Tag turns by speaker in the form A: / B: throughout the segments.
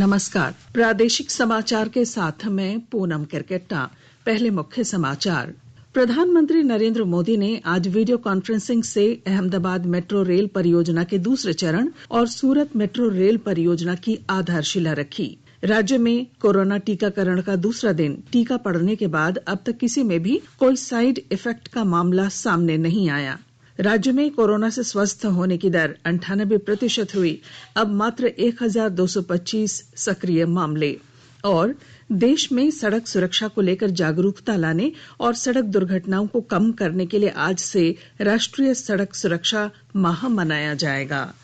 A: नमस्कार। प्रादेशिक समाचार के साथ मैं पूनम किरकेट्टा। पहले मुख्य समाचार। प्रधानमंत्री नरेंद्र मोदी ने आज वीडियो कॉन्फ्रेंसिंग से अहमदाबाद मेट्रो रेल परियोजना के दूसरे चरण और सूरत मेट्रो रेल परियोजना की आधारशिला रखी। राज्य में कोरोना टीकाकरण का दूसरा दिन टीका पड़ने के बाद अब तक किसी में भी कोई साइड इफेक्ट का मामला सामने नहीं आया। राज्य में कोरोना से स्वस्थ होने की दर 98% हुई। अब मात्र 1225 सक्रिय मामले। और देश में सड़क सुरक्षा को लेकर जागरूकता लाने और सड़क दुर्घटनाओं को कम करने के लिए आज से राष्ट्रीय सड़क सुरक्षा माह मनाया जाएगा।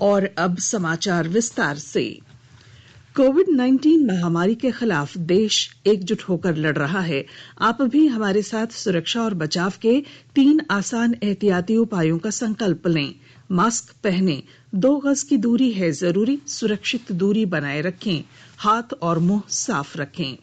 A: और अब समाचार विस्तार से। कोविड-19 महामारी के खिलाफ देश एकजुट होकर लड़ रहा है। आप भी हमारे साथ सुरक्षा और बचाव के 3 आसान एहतियाती उपायों का संकल्प लें। मास्क पहनें, 2 गज की दूरी है जरूरी, सुरक्षित दूरी बनाए रखें, हाथ और मुंह साफ रखें।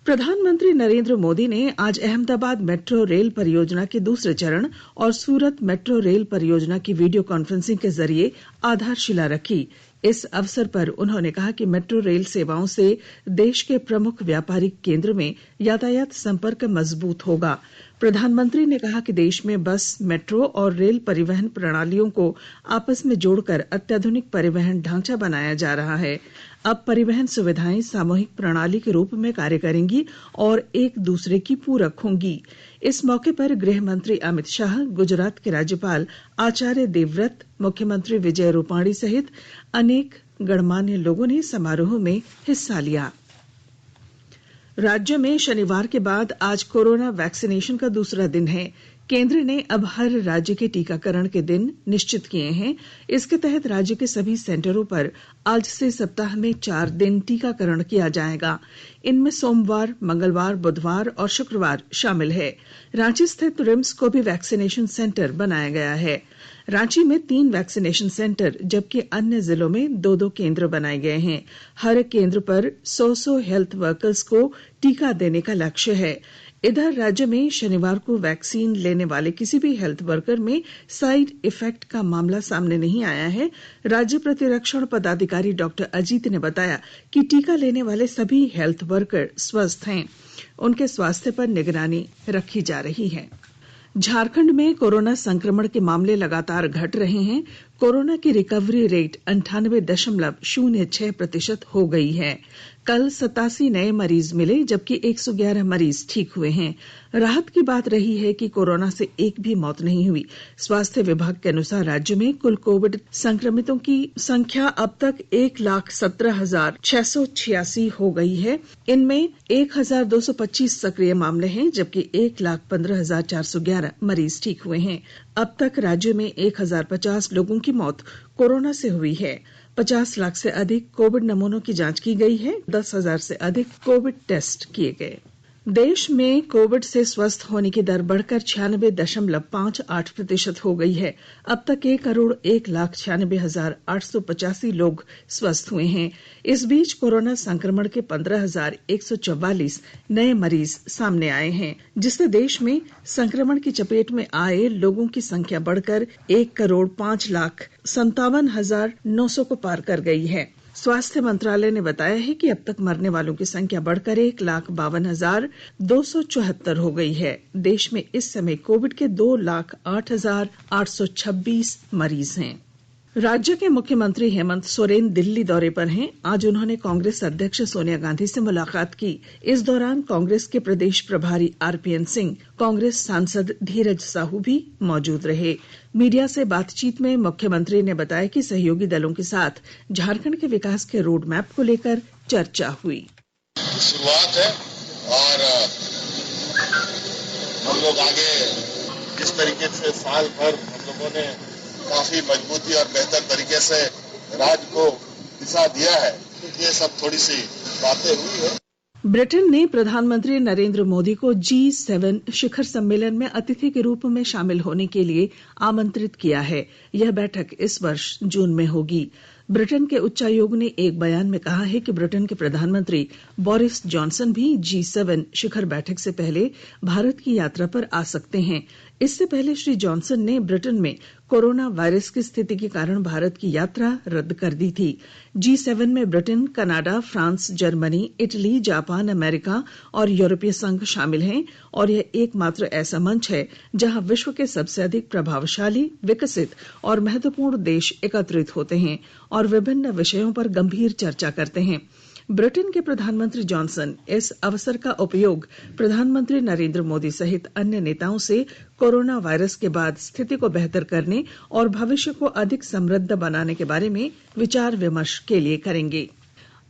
A: प्रधानमंत्री नरेंद्र मोदी ने आज अहमदाबाद मेट्रो रेल परियोजना के दूसरे चरण और सूरत मेट्रो रेल परियोजना की वीडियो कॉन्फ्रेंसिंग के जरिए आधारशिला रखी। इस अवसर पर उन्होंने कहा कि मेट्रो रेल सेवाओं से देश के प्रमुख व्यापारिक केंद्र में यातायात संपर्क मजबूत होगा। प्रधानमंत्री ने कहा कि देश में बस, मेट्रो और रेल परिवहन प्रणालियों को आपस में जोड़कर अत्याधुनिक परिवहन ढांचा बनाया जा रहा है। अब परिवहन सुविधाएं सामूहिक प्रणाली के रूप में कार्य करेंगी और एक दूसरे की पूरक होंगी। इस मौके पर गृह मंत्री अमित शाह, गुजरात के राज्यपाल आचार्य देवव्रत, मुख्यमंत्री विजय रूपाणी सहित अनेक गणमान्य लोगों ने समारोह में हिस्सा लिया। राज्य में शनिवार के बाद आज कोरोना वैक्सीनेशन का दूसरा दिन है। केंद्र ने अब हर राज्य के टीकाकरण के दिन निश्चित किए हैं। इसके तहत राज्य के सभी सेंटरों पर आज से सप्ताह में 4 दिन टीकाकरण किया जाएगा। इनमें सोमवार, मंगलवार, बुधवार और शुक्रवार शामिल है। रांची स्थित रिम्स को भी वैक्सीनेशन सेंटर बनाया गया है। रांची में 3 वैक्सीनेशन सेंटर जबकि अन्य जिलों में 2-2 केंद्र बनाए गए हैं। हर केंद्र पर 100 हेल्थ वर्कर्स को टीका देने का लक्ष्य है। इधर राज्य में शनिवार को वैक्सीन लेने वाले किसी भी हेल्थ वर्कर में साइड इफेक्ट का मामला सामने नहीं आया है। राज्य प्रतिरक्षण पदाधिकारी डॉक्टर अजीत ने बताया कि टीका लेने वाले सभी हेल्थ वर्कर स्वस्थ हैं। उनके स्वास्थ्य पर निगरानी रखी जा रही है। झारखंड में कोरोना संक्रमण के मामले लगातार घट रहे हैं। कोरोना की रिकवरी रेट 98.06% हो गई है। कल 87 नए मरीज मिले जबकि 111 मरीज ठीक हुए हैं। राहत की बात रही है कि कोरोना से एक भी मौत नहीं हुई। स्वास्थ्य विभाग के अनुसार राज्य में कुल कोविड संक्रमितों की संख्या अब तक 1,17,686 हो गई है। इनमें 1,225 सक्रिय मामले हैं जबकि 1,15,411 मरीज ठीक हुए हैं। अब तक राज्य में 1,050 लोगों की मौत कोरोना से हुई है। 50 लाख से अधिक कोविड नमूनों की जांच की गई है। 10,000 से अधिक कोविड टेस्ट किए गए। देश में कोविड से स्वस्थ होने की दर बढ़कर 96.58% हो गई है। अब तक 1,96,885 लोग स्वस्थ हुए हैं। इस बीच कोरोना संक्रमण के 15,144 नए मरीज सामने आए हैं, जिससे देश में संक्रमण की चपेट में आए लोगों की संख्या बढ़कर 1,05,57,900 को पार कर गई है। स्वास्थ्य मंत्रालय ने बताया है कि अब तक मरने वालों की संख्या बढ़कर 1,52,274 हो गई है। देश में इस समय कोविड के 2,08,826 मरीज हैं। राज्य के मुख्यमंत्री हेमंत सोरेन दिल्ली दौरे पर हैं। आज उन्होंने कांग्रेस अध्यक्ष सोनिया गांधी से मुलाकात की। इस दौरान कांग्रेस के प्रदेश प्रभारी आरपीएन सिंह, कांग्रेस सांसद धीरज साहू भी मौजूद रहे। मीडिया से बातचीत में मुख्यमंत्री ने बताया कि सहयोगी दलों के साथ झारखंड के विकास के रोड मैप को लेकर चर्चा हुई।
B: शुरुआत है और हम लोग आगे जिस तरीके से साल भर हम लोगों ने काफी मजबूती और बेहतर तरीके से राज्य को दिशा दिया है, ये सब थोड़ी सी बातें हुई है।
A: ब्रिटेन ने प्रधानमंत्री नरेंद्र मोदी को G7 शिखर सम्मेलन में अतिथि के रूप में शामिल होने के लिए आमंत्रित किया है। यह बैठक इस वर्ष जून में होगी। ब्रिटेन के उच्चायोग ने एक बयान में कहा है कि ब्रिटेन के प्रधानमंत्री बोरिस जॉनसन भी G7 शिखर बैठक से पहले भारत की यात्रा पर आ सकते हैं। इससे पहले श्री जॉनसन ने ब्रिटेन में कोरोना वायरस की स्थिति के कारण भारत की यात्रा रद्द कर दी थी। G7 में Britain, Canada, France, Germany, Italy, Japan, America और यूरोपीय संघ शामिल हैं और यह एकमात्र ऐसा मंच है जहां विश्व के सबसे अधिक प्रभावशाली, विकसित और महत्वपूर्ण देश एकत्रित होते हैं और विभिन्न विषयों पर गंभीर चर्चा करते हैं। ब्रिटेन के प्रधानमंत्री जॉनसन इस अवसर का उपयोग प्रधानमंत्री नरेंद्र मोदी सहित अन्य नेताओं से कोरोना वायरस के बाद स्थिति को बेहतर करने और भविष्य को अधिक समृद्ध बनाने के बारे में विचार विमर्श के लिए करेंगे।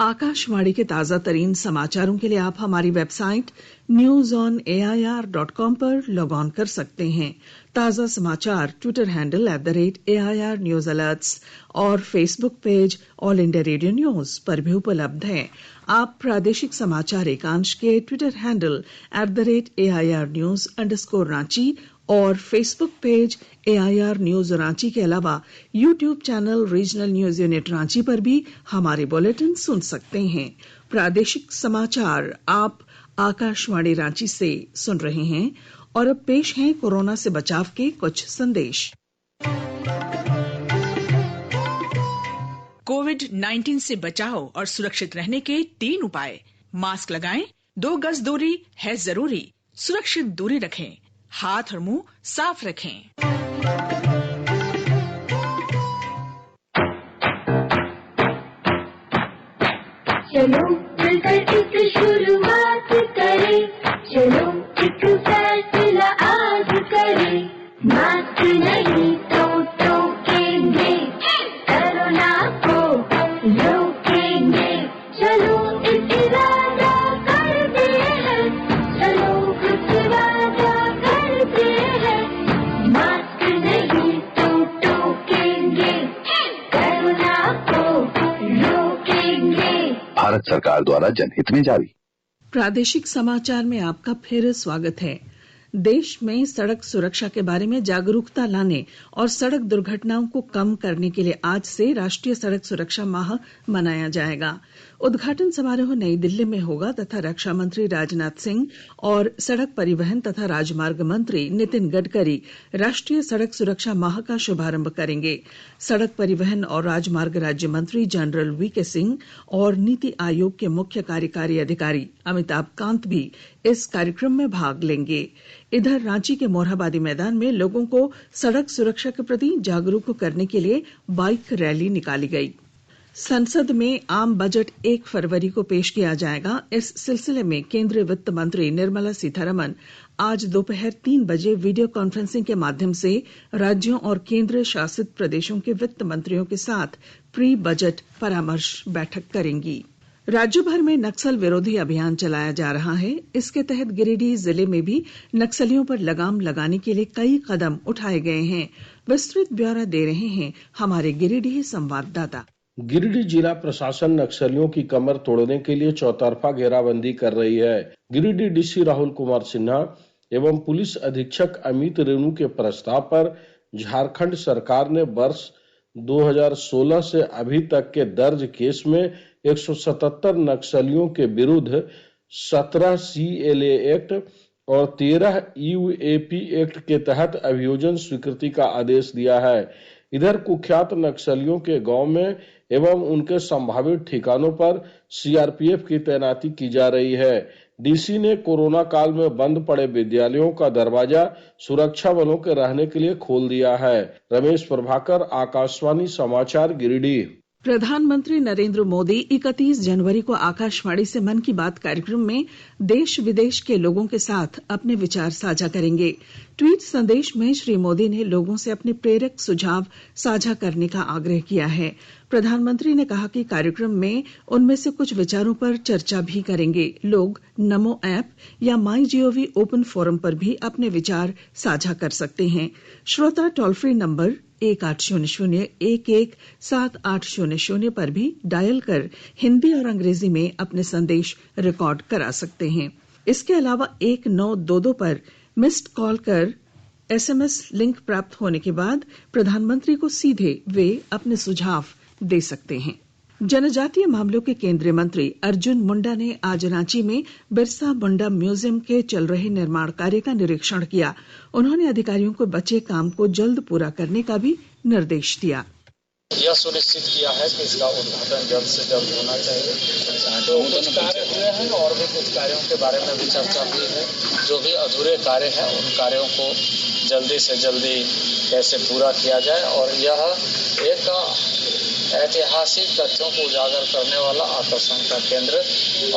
A: आकाशवाणी के ताजा तरीन समाचारों के लिए आप हमारी वेबसाइट newsonair.com पर लॉग ऑन कर सकते हैं। ताजा समाचार Twitter handle @AIR News Alerts और Facebook page all India radio news पर भी उपलब्ध हैं। आप प्रादेशिक समाचार एकांश के ट्विटर हैंडल @AIR News_Ranchi और Facebook page AIR News Ranchi के अलावा YouTube channel regional news unit Ranchi पर भी हमारे बुलेटिन सुन सकते हैं। प्रादेशिक समाचार आप आकाशवाणी रांची से सुन रहे हैं और अब पेश हैं कोरोना से बचाव के कुछ संदेश।
C: कोविड-19 से बचाव और सुरक्षित रहने के 3 उपाय। मास्क लगाएं, 2 गज दूरी है जरूरी, सुरक्षित दूरी रखें, हाथ और मुंह साफ रखें।
D: चलो मिलकर एक शुरुआत करें, चलो एक फैसला आज करें, मास्क नहीं तो टोकेंगे, कोरोना को रोकेंगे, चलो एक इरादा करते हैं, चलो कुछ वादा करते हैं, मास्क नहीं तो टोकेंगे, कोरोना को रोकेंगे।
E: भारत सरकार द्वारा जनहित में जारी।
A: प्रादेशिक समाचार में आपका फिर स्वागत है। देश में सड़क सुरक्षा के बारे में जागरूकता लाने और सड़क दुर्घटनाओं को कम करने के लिए आज से राष्ट्रीय सड़क सुरक्षा माह मनाया जाएगा। उद्घाटन समारोह नई दिल्ली में होगा तथा रक्षा मंत्री राजनाथ सिंह और सड़क परिवहन तथा राजमार्ग मंत्री नितिन गडकरी राष्ट्रीय सड़क सुरक्षा माह का शुभारंभ करेंगे। सड़क परिवहन और राजमार्ग राज्य मंत्री जनरल वीके सिंह और नीति आयोग के मुख्य कार्यकारी अधिकारी अमिताभ कांत भी इस कार्यक्रम में भाग लेंगे। इधर रांची के मोरहाबादी मैदान में लोगों को सड़क सुरक्षा के प्रति जागरूक करने के लिए बाइक रैली निकाली गई। संसद में आम बजट 1 फरवरी को पेश किया जाएगा। इस सिलसिले में केंद्रीय वित्त मंत्री निर्मला सीतारमण आज दोपहर 3 बजे वीडियो कॉन्फ्रेंसिंग के माध्यम से राज्यों और केंद्र शासित प्रदेशों के वित्त मंत्रियों के साथ प्री बजट परामर्श बैठक करेंगी। राज्य भर में नक्सल विरोधी अभियान चलाया जा रहा है। इसके तहत गिरिडीह जिले में भी नक्सलियों पर लगाम लगाने के लिए कई कदम उठाए गए हैं। विस्तृत ब्यौरा दे रहे हैं हमारे गिरिडीह संवाददाता।
F: गिरिडीह जिला प्रशासन नक्सलियों की कमर तोड़ने के लिए चौतरफा घेराबंदी कर रही है। गिरिडीह डीसी राहुल कुमार सिन्हा एवं पुलिस अधीक्षक अमित रेणु के प्रस्ताव पर झारखंड सरकार ने वर्ष 2016 से अभी तक के दर्ज केस में 177 नक्सलियों के विरुद्ध 17 CLA एक्ट और 13 UAP एक्ट के तहत अभियोजन स्वीकृति का आदेश दिया है। इधर कुख्यात नक्सलियों के गांव में एवं उनके संभावित ठिकानों पर CRPF की तैनाती की जा रही है। डीसी ने कोरोना काल में बंद पड़े विद्यालयों का दरवाजा सुरक्षा बलों के रहने के लिए खोल दिया है। रमेश प्रभाकर, आकाशवाणी समाचार, गिरिडीह।
A: प्रधानमंत्री नरेंद्र मोदी 31 जनवरी को आकाशवाणी से मन की बात कार्यक्रम में देश विदेश के लोगों के साथ अपने विचार साझा करेंगे। ट्वीट संदेश में श्री मोदी ने लोगों से अपने प्रेरक सुझाव साझा करने का आग्रह किया है। प्रधानमंत्री ने कहा कि कार्यक्रम में उनमें से कुछ विचारों पर चर्चा भी करेंगे। लोग नमो ऐप या MyGov ओपन फोरम पर भी अपने विचार साझा कर सकते हैं। श्रोता टोल फ्री नंबर 1800-11-7800 पर भी डायल कर हिंदी और अंग्रेजी में अपने संदेश रिकॉर्ड करा सकते हैं। इसके अलावा 1922 पर मिस्ड कॉल कर SMS लिंक प्राप्त होने के बाद प्रधानमंत्री को सीधे वे अपने सुझाव दे सकते हैं। जनजातीय मामलों के केंद्रीय मंत्री अर्जुन मुंडा ने आज रांची में बिरसा मुंडा म्यूजियम के चल रहे निर्माण कार्य का निरीक्षण किया। उन्होंने अधिकारियों को बचे काम को जल्द पूरा करने का भी निर्देश दिया।
G: यह सुनिश्चित किया है कि इसका उद्घाटन जल्द से जल्द होना चाहिए। तो कुछ कार्य हुए हैं और भी कुछ कार्यों के बारे में भी चर्चा हुई है। जो भी अधूरे कार्य हैं उन कार्यों को जल्दी से जल्दी कैसे पूरा किया जाए और यह एक ऐतिहासिक तथ्यों को उजागर करने वाला आकर्षण का केंद्र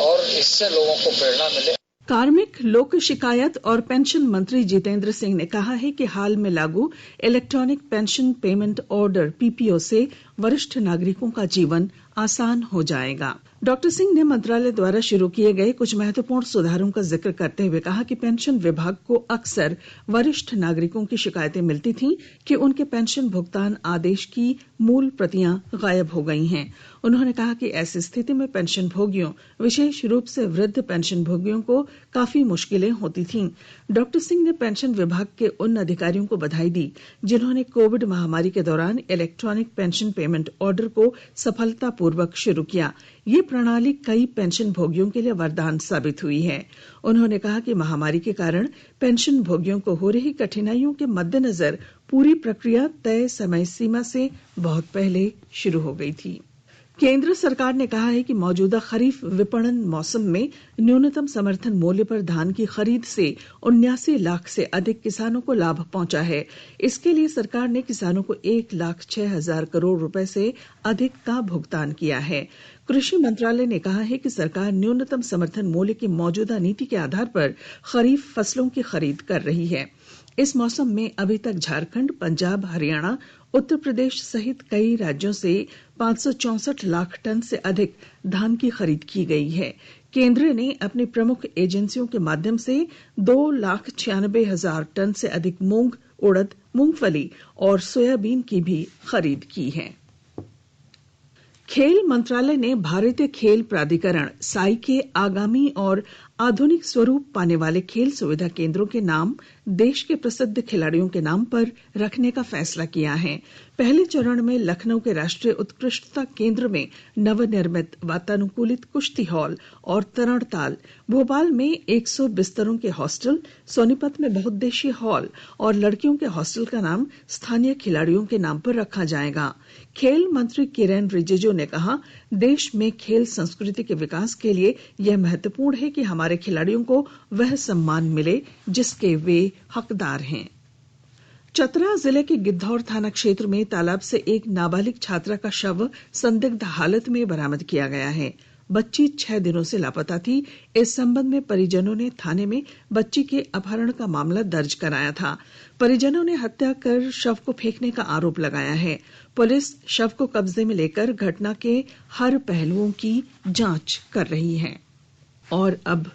G: और इससे लोगों को प्रेरणा मिले।
A: कार्मिक, लोक शिकायत और पेंशन मंत्री जितेंद्र सिंह ने कहा है कि हाल में लागू electronic pension payment order PPO से वरिष्ठ नागरिकों का जीवन आसान हो जाएगा। डॉक्टर सिंह ने मंत्रालय द्वारा शुरू किए गए कुछ महत्वपूर्ण सुधारों का जिक्र करते हुए कहा कि पेंशन विभाग को अक्सर वरिष्ठ नागरिकों की शिकायतें मिलती थीं कि उनके पेंशन भुगतान आदेश की मूल प्रतियां गायब हो गई हैं। उन्होंने कहा कि ऐसी स्थिति में पेंशन भोगियों, विशेष रूप से वृद्ध पेंशन भोगियों को काफी मुश्किलें होती थीं। डॉक्टर सिंह ने पेंशन विभाग के उन अधिकारियों को बधाई दी जिन्होंने कोविड महामारी के दौरान इलेक्ट्रॉनिक पेंशन पेमेंट ऑर्डर को सफलतापूर्वक शुरू किया। ये प्रणाली कई पेंशन भोगियों के लिए वरदान साबित हुई है। उन्होंने कहा कि महामारी के कारण पेंशन भोगियों को हो रही कठिनाइयों के मद्देनजर पूरी प्रक्रिया तय समय सीमा से बहुत पहले शुरू हो गई थी। केंद्र सरकार ने कहा है कि मौजूदा खरीफ विपणन मौसम में न्यूनतम समर्थन मूल्य पर धान की खरीद से 79 लाख से अधिक किसानों को लाभ पहुंचा है। इसके लिए सरकार ने किसानों को 1,06,000 करोड़ रुपए से अधिक का भुगतान किया है। कृषि मंत्रालय ने कहा है कि सरकार न्यूनतम समर्थन मूल्य की मौजूदा नीति के आधार पर खरीफ फसलों की खरीद कर रही है। इस मौसम में अभी तक झारखंड, पंजाब, हरियाणा, उत्तर प्रदेश सहित कई राज्यों से 564 लाख टन से अधिक धान की खरीद की गई है। केंद्र ने अपनी प्रमुख एजेंसियों के माध्यम से 2,96,000 टन से अधिक मूंग, उड़द, मूंगफली और सोयाबीन की भी खरीद की है। खेल मंत्रालय ने भारतीय खेल प्राधिकरण साई के आगामी और आधुनिक स्वरूप पाने वाले खेल सुविधा केंद्रों के नाम देश के प्रसिद्ध खिलाड़ियों के नाम पर रखने का फैसला किया है। पहले चरण में लखनऊ के राष्ट्रीय उत्कृष्टता केंद्र में नवनिर्मित वातानुकूलित कुश्ती हॉल और तरणताल, भोपाल में 100 बिस्तरों के हॉस्टल, सोनीपत में बहुउद्देशीय हॉल और लड़कियों के हॉस्टल का नाम स्थानीय खिलाड़ियों के नाम पर रखा जाएगा। खेल मंत्री किरेन रिजिजू ने कहा, देश में खेल संस्कृति के विकास के लिए यह महत्वपूर्ण है कि हमारे खिलाड़ियों को वह सम्मान मिले जिसके वे हकदार हैं। चतरा जिले के गिद्धौर थाना क्षेत्र में तालाब से एक नाबालिग छात्रा का शव संदिग्ध हालत में बरामद किया गया है। बच्ची 6 दिनों से लापता थी। इस संबंध में परिजनों ने थाने में बच्ची के अपहरण का मामला दर्ज कराया था। परिजनों ने हत्या कर शव को फेंकने का आरोप लगाया है। पुलिस शव को कब्जे में लेकर घटना के हर पहलुओं की जांच कर रही है। और अब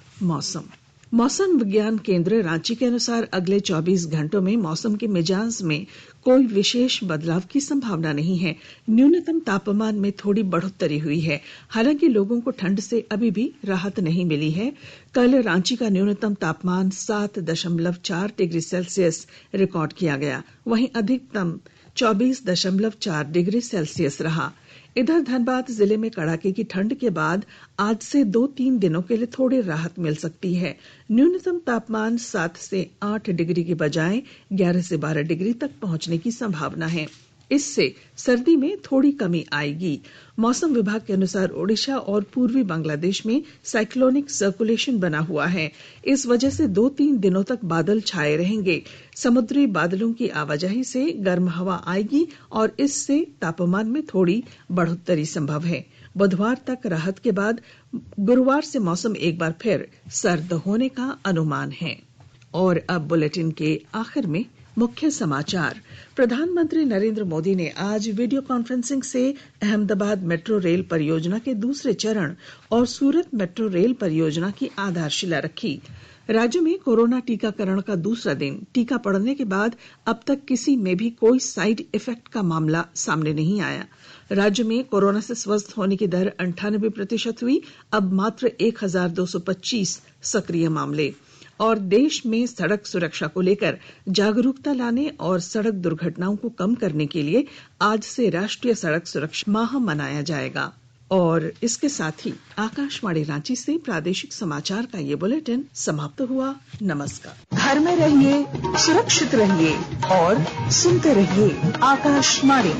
A: मौसम विज्ञान केंद्र रांची के अनुसार अगले 24 घंटों में मौसम के मिजाज में कोई विशेष बदलाव की संभावना नहीं है। न्यूनतम तापमान में थोड़ी बढ़ोतरी हुई है। हालांकि लोगों को ठंड से अभी भी राहत नहीं मिली है। कल रांची का न्यूनतम तापमान 7.4 डिग्री सेल्सियस रिकॉर्ड किया गया, वहीं अधिकतम 24.4 डिग्री सेल्सियस रहा। इधर धनबाद जिले में कड़ाके की ठंड के बाद आज से 2-3 दिनों के लिए थोड़ी राहत मिल सकती है। न्यूनतम तापमान 7 से 8 डिग्री की बजाय 11 से 12 डिग्री तक पहुंचने की संभावना है। इससे सर्दी में थोड़ी कमी आएगी। मौसम विभाग के अनुसार ओडिशा और पूर्वी बांग्लादेश में साइक्लोनिक सर्कुलेशन बना हुआ है। इस वजह से 2-3 दिनों तक बादल छाए रहेंगे। समुद्री बादलों की आवाजाही से गर्म हवा आएगी और इससे तापमान में थोड़ी बढ़ोतरी संभव है। बुधवार तक राहत के बाद गुरुवार से मौसम एक बार फिर सर्द होने का अनुमान है। और अब बुलेटिन के आखिर में मुख्य समाचार। प्रधानमंत्री नरेंद्र मोदी ने आज वीडियो कॉन्फ्रेंसिंग से अहमदाबाद मेट्रो रेल परियोजना के दूसरे चरण और सूरत मेट्रो रेल परियोजना की आधारशिला रखी। राज्य में कोरोना टीकाकरण का दूसरा दिन। टीका पड़ने के बाद अब तक किसी में भी कोई साइड इफेक्ट का मामला सामने नहीं आया। राज्य में कोरोना से स्वस्थ होने की दर 98% हुई। अब मात्र 1225 सक्रिय मामले। और देश में सड़क सुरक्षा को लेकर जागरूकता लाने और सड़क दुर्घटनाओं को कम करने के लिए आज से राष्ट्रीय सड़क सुरक्षा माह मनाया जाएगा। और इसके साथ ही आकाशवाणी रांची से प्रादेशिक समाचार का ये बुलेटिन समाप्त हुआ। नमस्कार। घर में रहिए, सुरक्षित रहिए और सुनते रहिए आकाशवाणी।